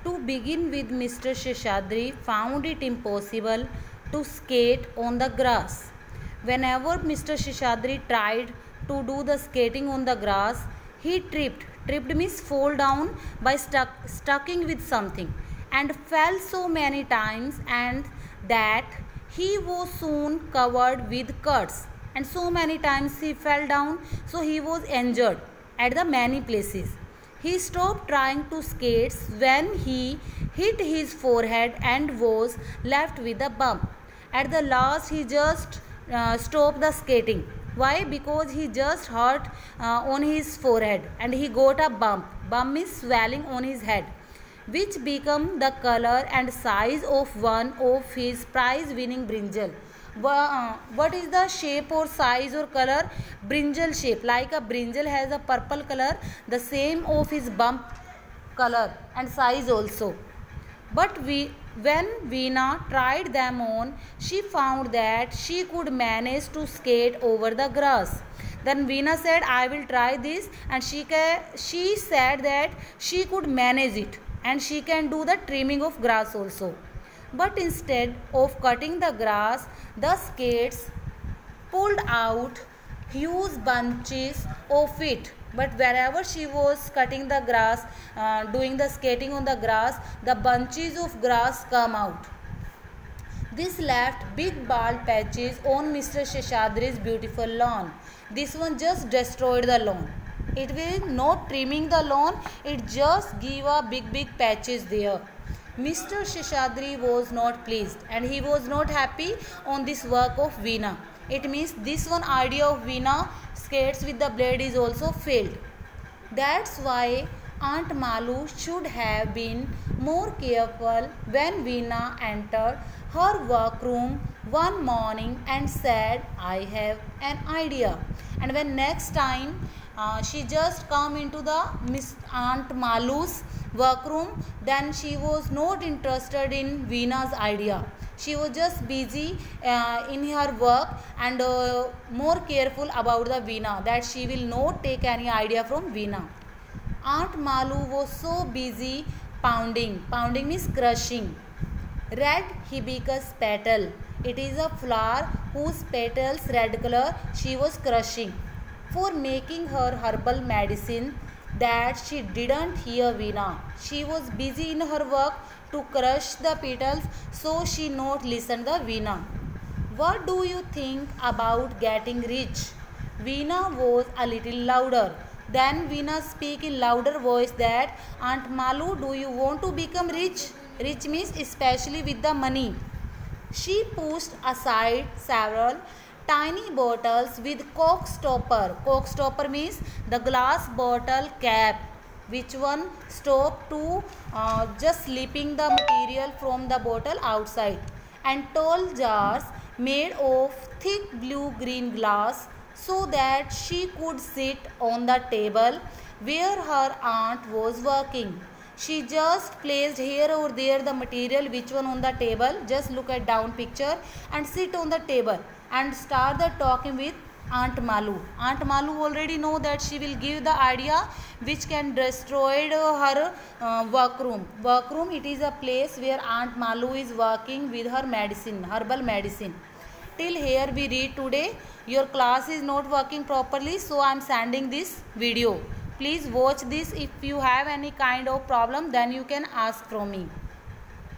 To begin with, Mr. Sheshadri found it impossible to skate on the grass. Whenever Mr. Sheshadri tried to do the skating on the grass, he tripped. Tripped means fall down by stucking with something, and fell so many times and that he was soon covered with cuts. And so many times he fell down, so he was injured at the many places. He stopped trying to skate when he hit his forehead and was left with a bump. At the last, he just stopped the skating. Why? Because he just hurt on his forehead and he got a bump. Bump means swelling on his head, which became the color and size of one of his prize-winning brinjal. What is the shape or size or color? Brinjal shape. Like a brinjal has a purple color, the same of his bump color and size also. But when Veena tried them on, she found that she could manage to skate over the grass. Then Veena said, I will try this, and she said that she could manage it and she can do the trimming of grass also. But instead of cutting the grass, the skates pulled out huge bunches of it. But wherever she was cutting the grass, doing the skating on the grass, the bunches of grass come out. This left big bald patches on Mr. Sheshadri's beautiful lawn. This one just destroyed the lawn. It will not trimming the lawn, it just give a big patches there. Mr. Sheshadri was not pleased and he was not happy on this work of Veena. It means this one idea of Veena, skates with the blade, is also failed. That's why Aunt Malu should have been more careful when Veena entered her workroom one morning and said, I have an idea. And when next time she just come into the Miss Aunt Malu's workroom, then she was not interested in Veena's idea. She was just busy in her work and more careful about the Veena, that she will not take any idea from Veena. Aunt Malu was so busy pounding. Pounding means crushing red hibiscus petal. It is a flower whose petals red color she was crushing for making her herbal medicine, that she didn't hear Veena. She was busy in her work to crush the petals, so she not listened the Veena. What do you think about getting rich? Veena was a little louder. Then Veena speak in louder voice that, Aunt Malu, do you want to become rich? Rich means especially with the money. She pushed aside several tiny bottles with cork stopper. Cork stopper means the glass bottle cap, which one stop to just slipping the material from the bottle outside, and tall jars made of thick blue-green glass, so that she could sit on the table where her aunt was working. She just placed here or there the material, which one on the table. Just look at down picture and sit on the table and start the talking with Aunt Malu. Aunt Malu already know that she will give the idea which can destroy her workroom. Workroom, it is a place where Aunt Malu is working with her medicine, herbal medicine. Till here we read today. Your class is not working properly, so I am sending this video. Please watch this. If you have any kind of problem, then you can ask from me.